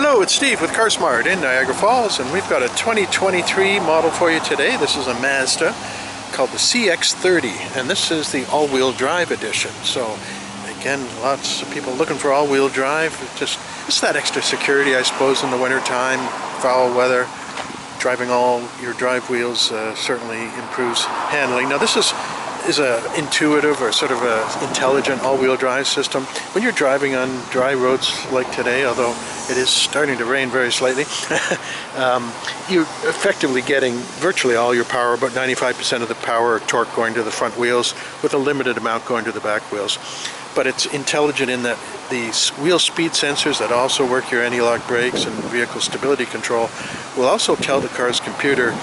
Hello, it's Steve with CarSmart in Niagara Falls, and we've got a 2023 model for you today. This is a Mazda called the CX30, and this is the all-wheel drive edition. So again, lots of people looking for all-wheel drive. It's that extra security, I suppose, in the wintertime, foul weather. Driving all your drive wheels certainly improves handling. Now this is a intuitive or sort of a intelligent all-wheel drive system. When you're driving on dry roads like today, although it is starting to rain very slightly, you're effectively getting virtually all your power, about 95% of the power or torque going to the front wheels, with a limited amount going to the back wheels. But it's intelligent in that the wheel speed sensors that also work your anti-lock brakes and vehicle stability control will also tell the car's computer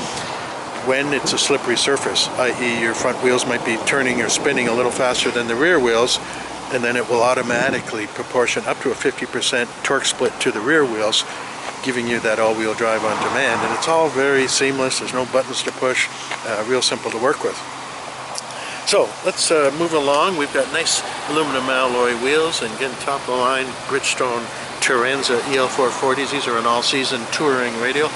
when it's a slippery surface, i.e. your front wheels might be turning or spinning a little faster than the rear wheels, and then it will automatically proportion up to a 50% torque split to the rear wheels, giving you that all-wheel drive on demand. And it's all very seamless. There's no buttons to push, real simple to work with. So let's move along. We've got nice aluminum alloy wheels and again top-of-the-line Bridgestone Turanza EL440s. These are an all-season touring radial.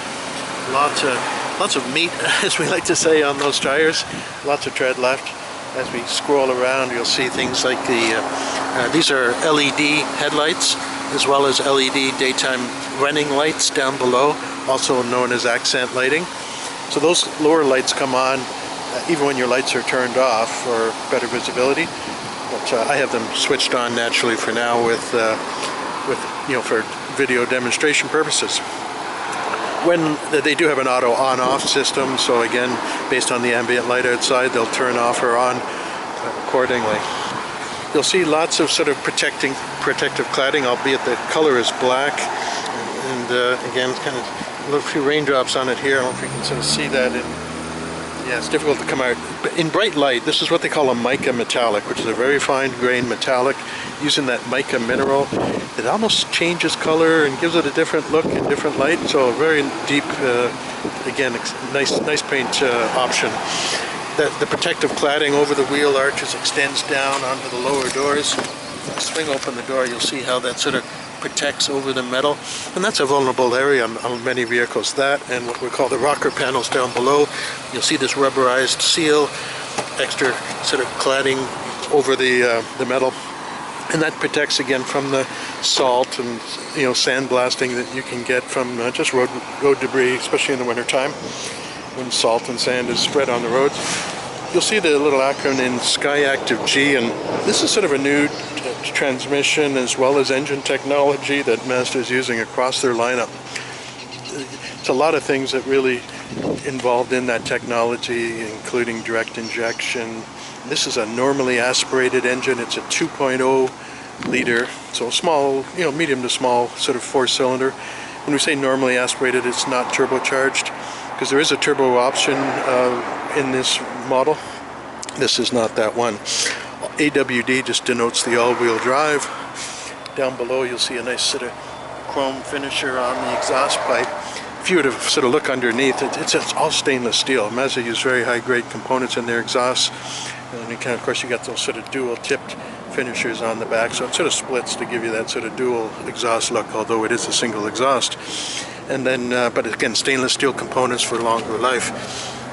Lots of meat, as we like to say, on those tires. Lots of tread left. As we scroll around, you'll see things like these are LED headlights, as well as LED daytime running lights down below, also known as accent lighting. So those lower lights come on even when your lights are turned off for better visibility. But I have them switched on naturally for now with for video demonstration purposes. When they do have an auto on-off system, so again, based on the ambient light outside, they'll turn off or on accordingly. You'll see lots of sort of protective cladding, albeit the color is black. And again, it's kind of a few raindrops on it here. I don't know if you can sort of see that. Yeah, it's difficult to come out. But in bright light, this is what they call a mica metallic, which is a very fine grain metallic. Using that mica mineral, it almost changes color and gives it a different look in different light. So a very deep, again, nice paint option. The protective cladding over the wheel arches extends down onto the lower doors. If you swing open the door, you'll see how that sort of protects over the metal, and that's a vulnerable area on many vehicles. That and what we call the rocker panels down below. You'll see this rubberized seal, extra sort of cladding over the metal, and that protects again from the salt and sandblasting that you can get from just road debris, especially in the winter time when salt and sand is spread on the roads. You'll see the little acronym SkyActiv G, and this is sort of a new transmission as well as engine technology that Mazda is using across their lineup. It's a lot of things that really involved in that technology, including direct injection. This is a normally aspirated engine. It's a 2.0 liter, so a small, medium to small sort of four-cylinder. When we say normally aspirated, it's not turbocharged, because there is a turbo option in this model. This is not that one. AWD just denotes the all-wheel drive. Down below you'll see a nice sort of chrome finisher on the exhaust pipe. If you were to sort of look underneath, it's all stainless steel. Mazda used very high-grade components in their exhausts. And of course you got those sort of dual-tipped finishers on the back, so it sort of splits to give you that sort of dual exhaust look, although it is a single exhaust. And then, but again, stainless steel components for longer life.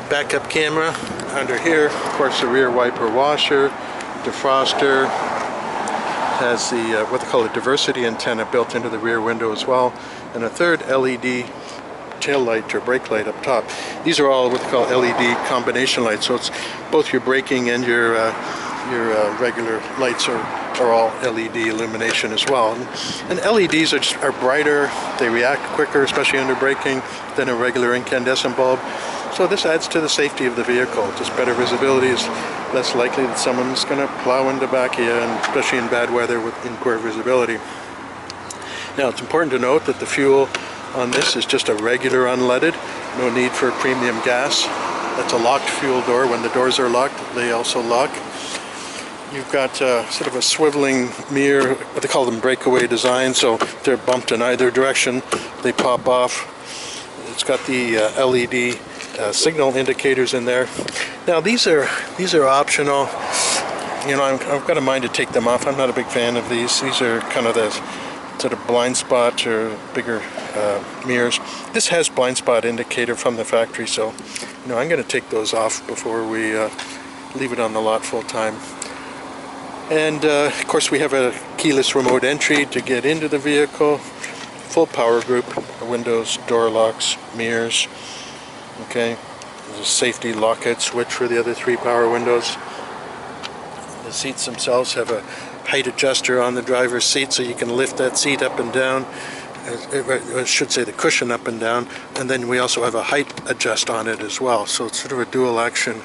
Backup camera under here, of course the rear wiper washer, defroster, has the what they call a diversity antenna built into the rear window as well, and a third LED tail light or brake light up top. These are all what they call LED combination lights, so it's both your braking and your regular lights are all LED illumination as well. And LEDs are brighter, they react quicker, especially under braking, than a regular incandescent bulb. So this adds to the safety of the vehicle. Just better visibility is less likely that someone's going to plow in the back of you, and especially in bad weather with poor visibility. Now it's important to note that the fuel on this is just a regular unleaded, no need for premium gas. That's a locked fuel door. When the doors are locked, they also lock. You've got sort of a swiveling mirror, what they call them breakaway design, so they're bumped in either direction, they pop off. It's got the LED signal indicators in there. Now these are optional. I've got a mind to take them off. I'm not a big fan of these. These are kind of the sort of blind spot or bigger mirrors. This has blind spot indicator from the factory, so I'm going to take those off before we leave it on the lot full time. And of course we have a keyless remote entry to get into the vehicle, full power group, windows, door locks, mirrors. Okay, there's a safety lockout switch for the other 3 power windows. The seats themselves have a height adjuster on the driver's seat, so you can lift that seat up and down. I should say the cushion up and down, and then we also have a height adjust on it as well. So it's sort of a dual action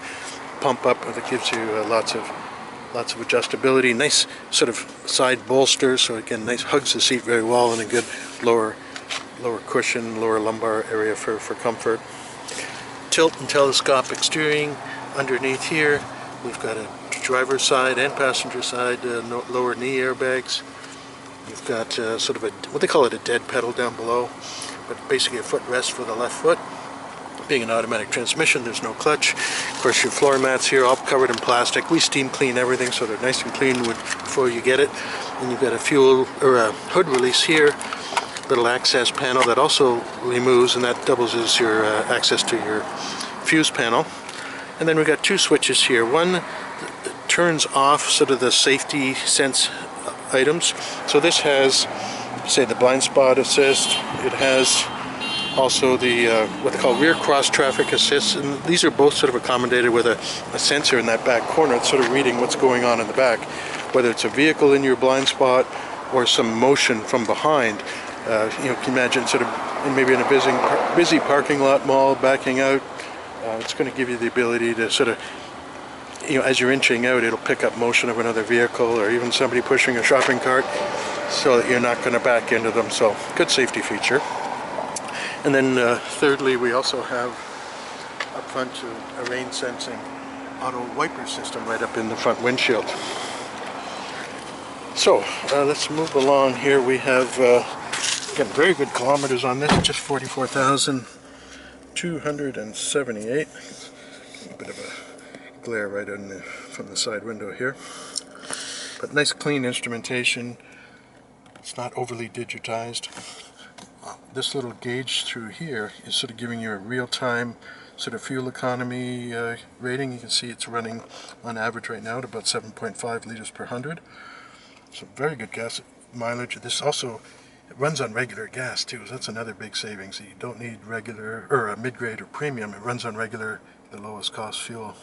pump up that gives you lots of adjustability. Nice sort of side bolster, so again, nice, hugs the seat very well, and a good lower cushion, lower lumbar area for comfort. Tilt and telescopic steering underneath here. We've got a driver's side and passenger side lower knee airbags. You've got sort of what they call it, a dead pedal down below, but basically a footrest for the left foot. Being an automatic transmission, there's no clutch. Of course, your floor mats here, all covered in plastic. We steam clean everything, so they're nice and clean before you get it. And you've got a fuel or a hood release here, little access panel that also removes, and that doubles as your access to your fuse panel. And then we've got 2 switches here. One turns off sort of the safety sense items. So this has, say, the blind spot assist. It has also the what they call rear cross traffic assist, and these are both sort of accommodated with a sensor in that back corner. It's sort of reading what's going on in the back, whether it's a vehicle in your blind spot or some motion from behind. You can imagine sort of maybe in a busy parking lot, mall, backing out. It's going to give you the ability to sort of, as you're inching out, it'll pick up motion of another vehicle or even somebody pushing a shopping cart, so that you're not going to back into them. So good safety feature. And then thirdly, we also have up front a rain sensing auto wiper system right up in the front windshield. So let's move along here. We have got very good kilometers on this, just 44,278. A bit of a glare right from the side window here, but nice clean instrumentation. It's not overly digitized. This little gauge through here is sort of giving you a real-time sort of fuel economy rating. You can see it's running on average right now at about 7.5 liters per 100. So very good gas mileage. This also, it runs on regular gas too, so that's another big savings. You don't need regular or mid-grade or premium. It runs on regular, the lowest cost fuel.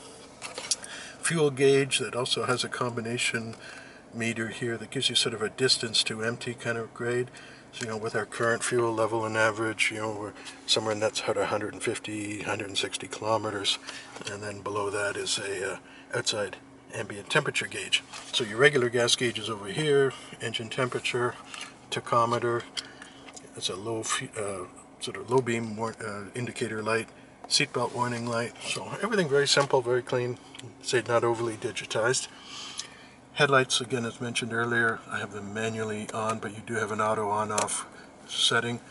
Fuel gauge that also has a combination meter here that gives you sort of a distance to empty kind of grade. So with our current fuel level and average, we're somewhere in that's 150, 160 kilometers, and then below that is a outside ambient temperature gauge. So your regular gas gauge is over here, engine temperature, tachometer. It's a low sort of low beam indicator light, seatbelt warning light. So everything very simple, very clean. Say not overly digitized. Headlights, again, as mentioned earlier, I have them manually on, but you do have an auto on-off setting.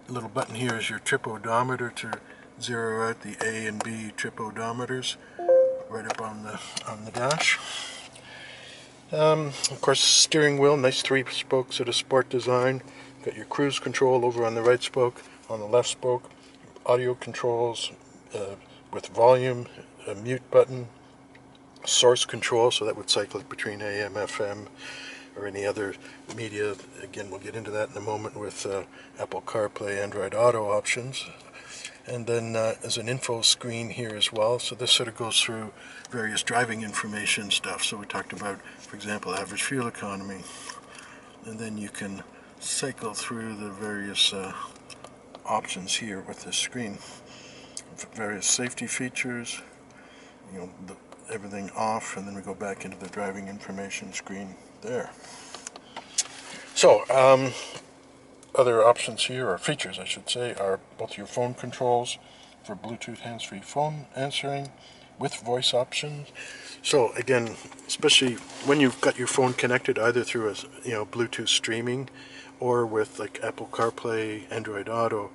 The little button here is your trip odometer to zero out the A and B trip odometers right up on the dash. Of course, steering wheel, nice 3-spoke sort of sport design. Got your cruise control over on the right spoke, on the left spoke. Audio controls with volume, a mute button. Source control, so that would cycle it between AM, FM, or any other media. Again, we'll get into that in a moment with Apple CarPlay, Android Auto options. And then there's an info screen here as well. So this sort of goes through various driving information stuff. So we talked about, for example, average fuel economy. And then you can cycle through the various options here with this screen. Various safety features, everything off, and then we go back into the driving information screen there. So other options here, or features I should say, are both your phone controls for Bluetooth hands-free phone answering with voice options. So again, especially when you've got your phone connected either through a Bluetooth streaming or with like Apple CarPlay, Android Auto.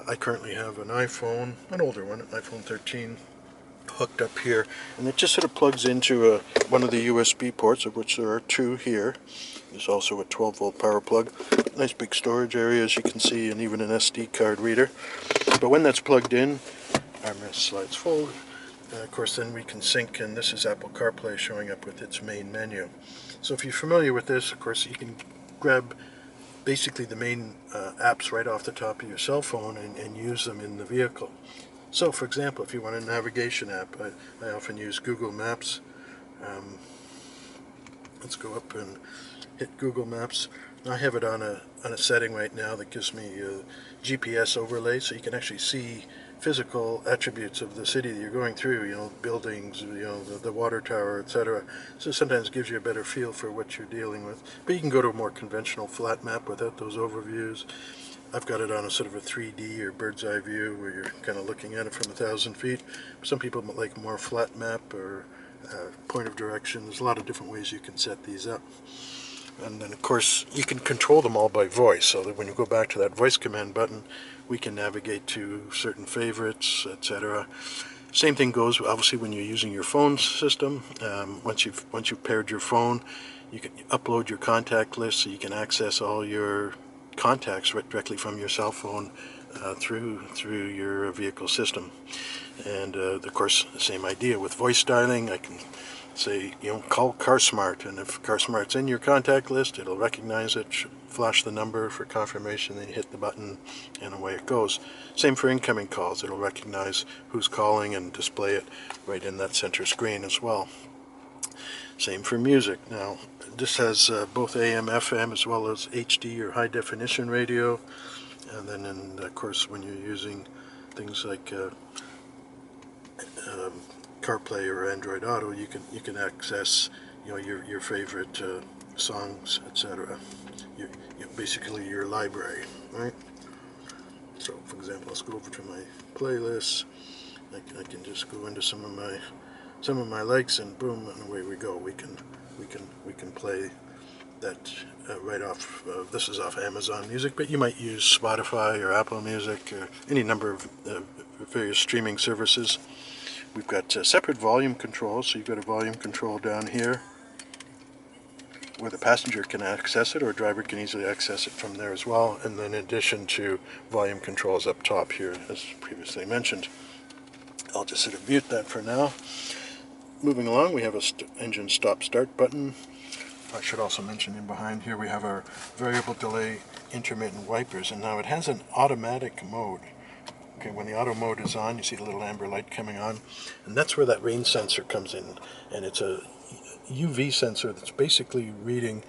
I currently have an iPhone, an older one, an iPhone 13, hooked up here, and it just sort of plugs into one of the USB ports, of which there are 2 here. There's also a 12-volt power plug. nice big storage area, as you can see, and even an SD card reader. But when that's plugged in, armrest slides forward. Of course, then we can sync, and this is Apple CarPlay showing up with its main menu. So if you're familiar with this, of course, you can grab basically the main apps right off the top of your cell phone and use them in the vehicle. So, for example, if you want a navigation app, I often use Google Maps. Let's go up and hit Google Maps. I have it on a setting right now that gives me a GPS overlay, so you can actually see physical attributes of the city that you're going through, buildings, the water tower, etc. So sometimes it gives you a better feel for what you're dealing with. But you can go to a more conventional flat map without those overviews. I've got it on a sort of a 3D or bird's eye view where you're kind of looking at it from 1,000 feet. Some people like more flat map or point of direction. There's a lot of different ways you can set these up. And then, of course, you can control them all by voice, so that when you go back to that voice command button, we can navigate to certain favorites, etc. Same thing goes, obviously, when you're using your phone system. Once you've paired your phone, you can upload your contact list, so you can access all your contacts directly from your cell phone through your vehicle system. And of course, the same idea with voice dialing. I can say, call CarSmart, and if CarSmart's in your contact list, it'll recognize it, flash the number for confirmation, then you hit the button, and away it goes. Same for incoming calls. It'll recognize who's calling and display it right in that center screen as well. Same for music. Now, this has both AM, FM, as well as HD or high definition radio. And then, of course, when you're using things like CarPlay or Android Auto, you can access your favorite songs, etc. Basically your library, right? So, for example, let's go over to my playlists. I can just go into some of my likes, and boom, and away we go. We can play that right off. This is off Amazon Music, but you might use Spotify or Apple Music or any number of various streaming services. We've got separate volume control, so you've got a volume control down here where the passenger can access it, or a driver can easily access it from there as well, and then in addition to volume controls up top here, as previously mentioned. I'll just sort of mute that for now. Moving along, we have a engine stop-start button. I should also mention in behind here we have our variable delay intermittent wipers, and now it has an automatic mode. Okay, when the auto mode is on, you see the little amber light coming on, and that's where that rain sensor comes in, and it's a UV sensor that's basically reading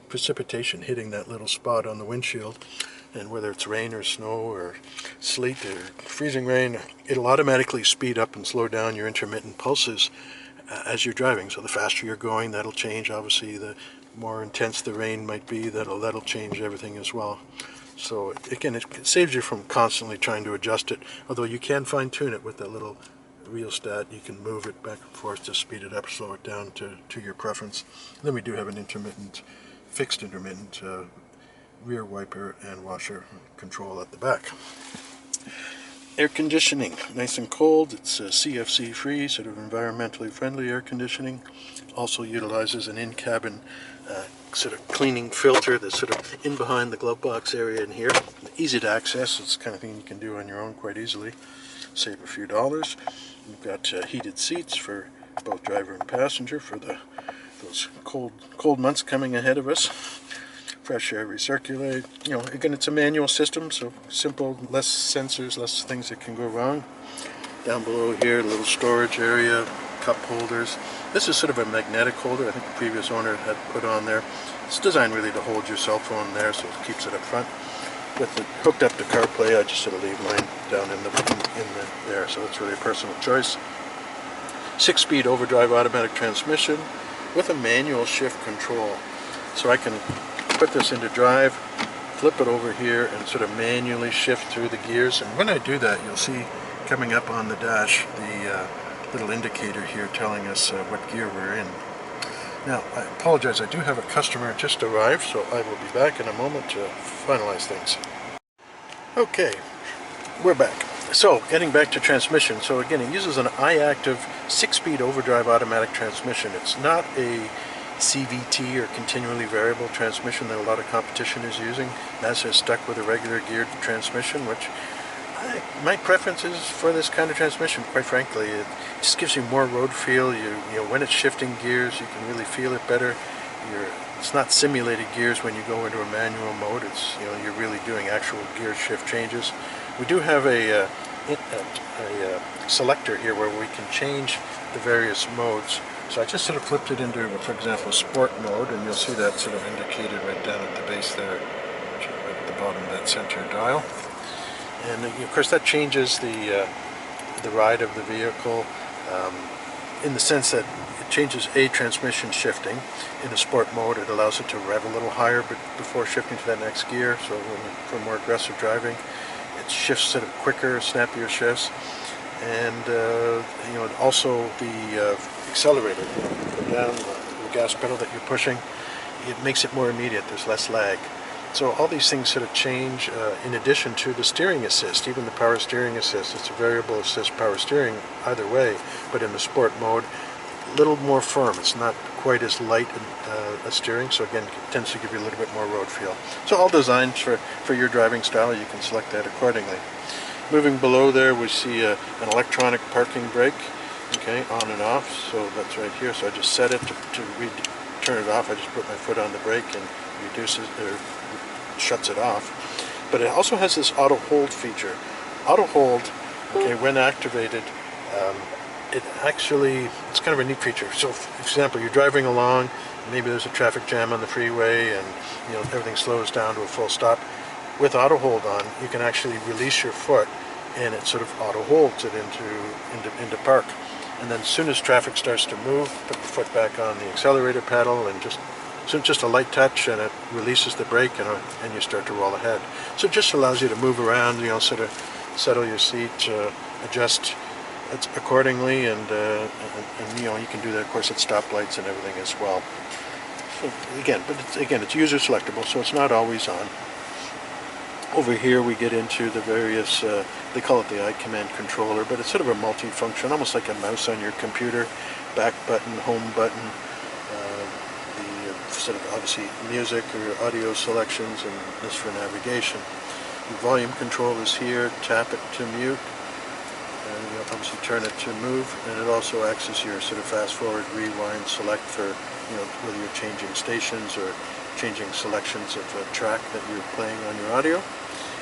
precipitation hitting that little spot on the windshield, and whether it's rain or snow or sleet or freezing rain, it'll automatically speed up and slow down your intermittent pulses as you're driving. So the faster you're going, that'll change. Obviously, the more intense the rain might be, that'll change everything as well. So again, it saves you from constantly trying to adjust it, although you can fine-tune it with that little rheostat. You can move it back and forth to speed it up, slow it down to your preference. And then we do have an fixed intermittent rear wiper and washer control at the back. Air conditioning, nice and cold. It's CFC free, sort of environmentally friendly air conditioning. Also utilizes an in-cabin sort of cleaning filter that's sort of in behind the glove box area in here. Easy to access. It's the kind of thing you can do on your own quite easily. Save a few dollars. We've got heated seats for both driver and passenger for those cold months coming ahead of us. Fresh air recirculate. Again, it's a manual system, so simple, less sensors, less things that can go wrong. Down below here, a little storage area, cup holders. This is sort of a magnetic holder I think the previous owner had put on there. It's designed really to hold your cell phone there, so it keeps it up front. With it hooked up to CarPlay, I just sort of leave mine down in there, so it's really a personal choice. 6-speed overdrive automatic transmission with a manual shift control. So I can put this into drive, flip it over here, and sort of manually shift through the gears. And when I do that, you'll see coming up on the dash the little indicator here telling us what gear we're in. Now, I apologize, I do have a customer just arrived, so I will be back in a moment to finalize things. Okay, we're back. So, getting back to transmission. So again, it uses an iActive 6-speed overdrive automatic transmission. It's not a CVT, or continually variable transmission, that a lot of competition is using. Mazda is stuck with a regular geared transmission, which my preference is for this kind of transmission. Quite frankly, it just gives you more road feel. You know, when it's shifting gears, you can really feel it better. It's not simulated gears when you go into a manual mode. It's, you know, you're really doing actual gear shift changes. We do have a selector here where we can change the various modes. So I just sort of flipped it into, for example, sport mode, and you'll see that sort of indicated right down at the base there, right at the bottom of that center dial. And of course that changes the ride of the vehicle in the sense that it changes transmission shifting. In the sport mode, it allows it to rev a little higher before shifting to that next gear. So for more aggressive driving, it shifts sort of quicker, snappier shifts. And you know, also the accelerator, put down the gas pedal that you're pushing, it makes it more immediate. There's less lag. So all these things sort of change in addition to the steering assist, even the power steering assist. It's a variable assist power steering either way, but in the sport mode, a little more firm. It's not quite as light a steering, so again, it tends to give you a little bit more road feel. So all designed for your driving style. You can select that accordingly. Moving below there, we see an electronic parking brake, okay, on and off. So that's right here. So I just set it to turn it off. I just put my foot on the brake and reduces or shuts it off. But it also has this auto hold feature. Auto hold, okay, when activated, it's kind of a neat feature. So for example, you're driving along, maybe there's a traffic jam on the freeway, and you know, everything slows down to a full stop. With auto hold on, you can actually release your foot, and it sort of auto holds it into park. And then as soon as traffic starts to move, put the foot back on the accelerator pedal, and just a light touch, and it releases the brake, and you start to roll ahead. So it just allows you to move around, you know, sort of settle your seat, adjust accordingly, and you know, you can do that, of course, at stoplights and everything as well. So again, it's user selectable, so it's not always on. Over here we get into the various, they call it the iCommand controller, but it's sort of a multi-function, almost like a mouse on your computer. Back button, home button, the sort of obviously music or audio selections, and this for navigation. The volume control is here. Tap it to mute, and you'll obviously turn it to move, and it also acts as your sort of fast forward, rewind, select for, you know, whether you're changing stations or changing selections of a track that you're playing on your audio.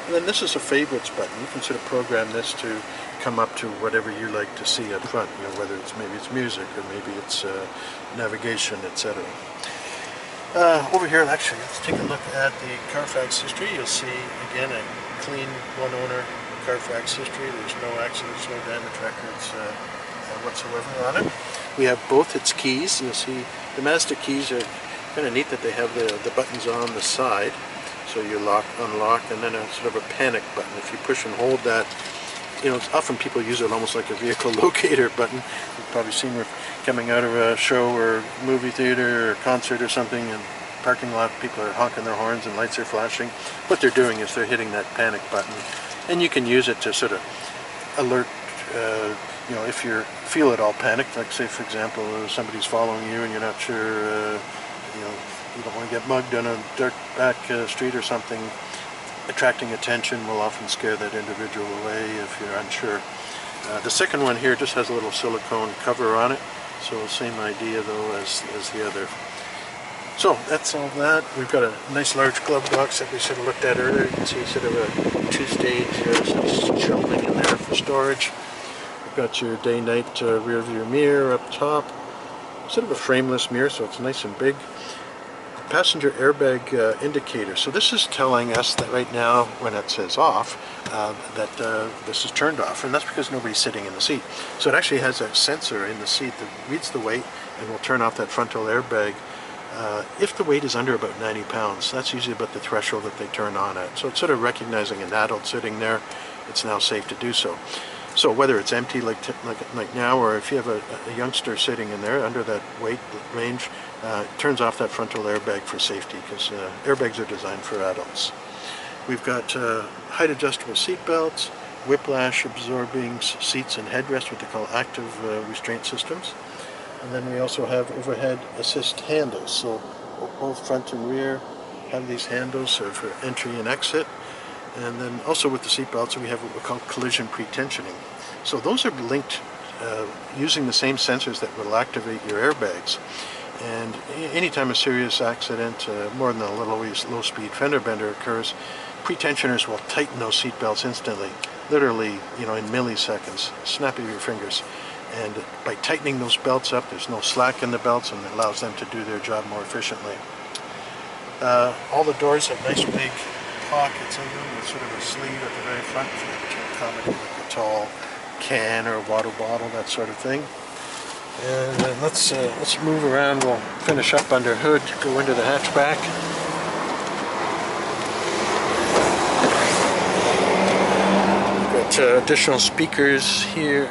And then this is a favorites button. You can sort of program this to come up to whatever you like to see up front, you know, whether maybe it's music or maybe it's navigation, etc. Over here, actually, let's take a look at the Carfax history. You'll see again a clean one-owner Carfax history. There's no accidents, no damage records whatsoever on it. We have both its keys. You'll see the Mazda keys are kind of neat that they have the buttons on the side. So you lock, unlock, and then a sort of a panic button. If you push and hold that, you know, often people use it almost like a vehicle locator button. You've probably seen it coming out of a show or movie theater or concert or something, and parking lot, people are honking their horns and lights are flashing. What they're doing is they're hitting that panic button, and you can use it to sort of alert, you know, if you feel at all panicked, like say for example somebody's following you and you're not sure, you know, you don't want to get mugged on a dirt back street or something. Attracting attention will often scare that individual away if you're unsure. The second one here just has a little silicone cover on it, so same idea though as the other. So that's all that. We've got a nice large glove box that we sort of looked at earlier. You can see sort of a two-stage sort of shelving in there for storage. We've got your day-night rear view mirror up top. Sort of a frameless mirror, so it's nice and big. Passenger airbag indicator. So this is telling us that right now, when it says off, that this is turned off, and that's because nobody's sitting in the seat. So it actually has a sensor in the seat that reads the weight and will turn off that frontal airbag if the weight is under about 90 pounds. That's usually about the threshold that they turn on at. So it's sort of recognizing an adult sitting there, it's now safe to do so. So whether it's empty like now, or if you have a youngster sitting in there under that weight range, it turns off that frontal airbag for safety, because airbags are designed for adults. We've got height adjustable seat belts, whiplash absorbing seats and headrests, what they call active restraint systems. And then we also have overhead assist handles. So both front and rear have these handles for entry and exit. And then also with the seat belts we have what we call collision pre-tensioning. So those are linked using the same sensors that will activate your airbags. And anytime a serious accident, more than a little low-speed fender bender occurs, pre-tensioners will tighten those seat belts instantly, literally, in milliseconds, snap of your fingers. And by tightening those belts up, there's no slack in the belts, and it allows them to do their job more efficiently. All the doors have nice big pockets in them with sort of a sleeve at the very front to accommodate like a tall can or water bottle, that sort of thing. And then let's move around. We'll finish up under hood, go into the hatchback. We've got additional speakers here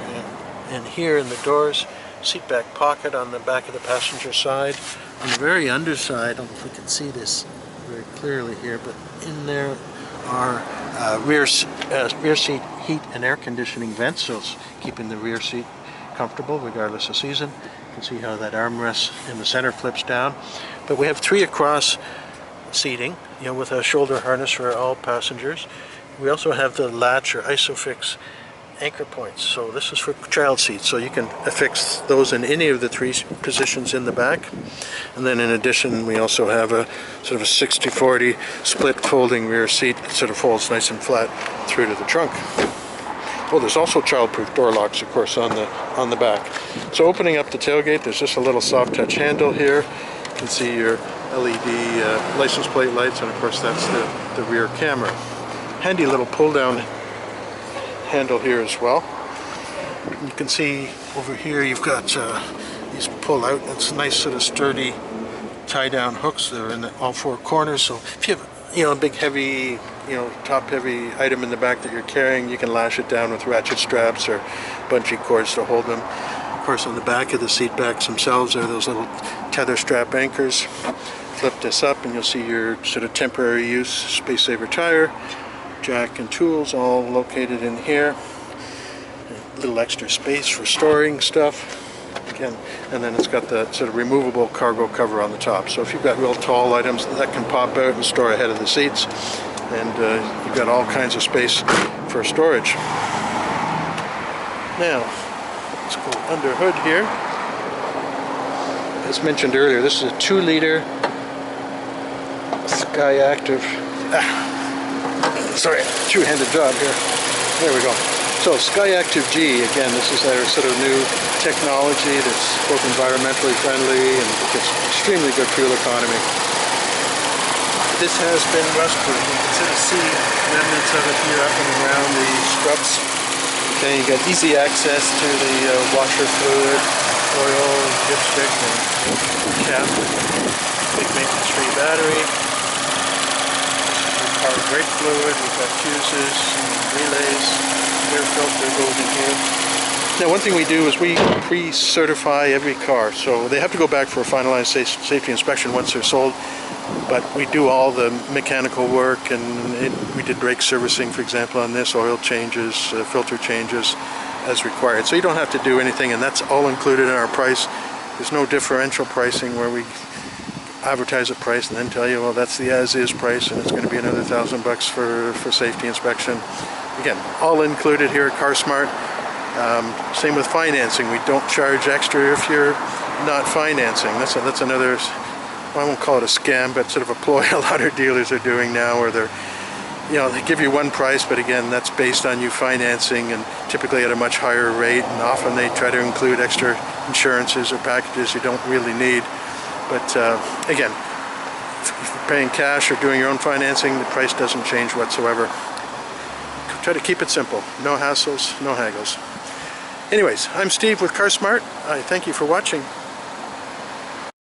and here in the doors. Seat back pocket on the back of the passenger side. On the very underside, I don't know if we can see this very clearly here, but in there are rear seat heat and air conditioning vents, so it's keeping the rear seat comfortable regardless of season. You can see how that armrest in the center flips down. But we have 3 across seating, with a shoulder harness for all passengers. We also have the latch or ISOFIX anchor points. So this is for child seats, so you can affix those in any of the 3 positions in the back. And then in addition, we also have a sort of a 60-40 split folding rear seat that sort of folds nice and flat through to the trunk. Well, there's also child-proof door locks, of course, on the back. So opening up the tailgate, there's just a little soft touch handle here. You can see your LED license plate lights, and of course that's the rear camera. Handy little pull-down handle here as well. You can see over here you've got these pull-out. It's nice sort of sturdy tie-down hooks. They're in all 4 corners. So if you have a big heavy, top-heavy item in the back that you're carrying, you can lash it down with ratchet straps or bungee cords to hold them. Of course, on the back of the seat backs themselves are those little tether strap anchors. Flip this up and you'll see your sort of temporary use space saver tire, jack and tools all located in here. A little extra space for storing stuff. Again, and then it's got the sort of removable cargo cover on the top. So if you've got real tall items, that can pop out and store ahead of the seats. And you've got all kinds of space for storage. Now, let's go under hood here. As mentioned earlier, this is a 2-liter SkyActiv. Sorry, two-handed job here. There we go. So SkyActiv G, again, this is their sort of new technology that's both environmentally friendly and gets extremely good fuel economy. This has been rust-proof. You can sort of see remnants of it here up and around the struts. Okay, you got easy access to the washer fluid, oil, dipstick, and cap. Big maintenance-free battery. Our brake fluid, we've got fuses, relays, air filter goes in here. Now, one thing we do is we pre-certify every car, so they have to go back for a finalized safety inspection once they're sold, but we do all the mechanical work, and we did brake servicing, for example, on this, oil changes, filter changes as required. So you don't have to do anything, and that's all included in our price. There's no differential pricing where we advertise a price and then tell you, well, that's the as-is price and it's going to be another $1,000 for safety inspection. Again, all included here at CarSmart. Same with financing. We don't charge extra if you're not financing. That's another, well, I won't call it a scam, but sort of a ploy a lot of dealers are doing now, where they give you one price, but again, that's based on you financing and typically at a much higher rate, and often they try to include extra insurances or packages you don't really need. But again, if you're paying cash or doing your own financing, the price doesn't change whatsoever. Try to keep it simple. No hassles, no haggles. Anyways, I'm Steve with CarSmart. I thank you for watching.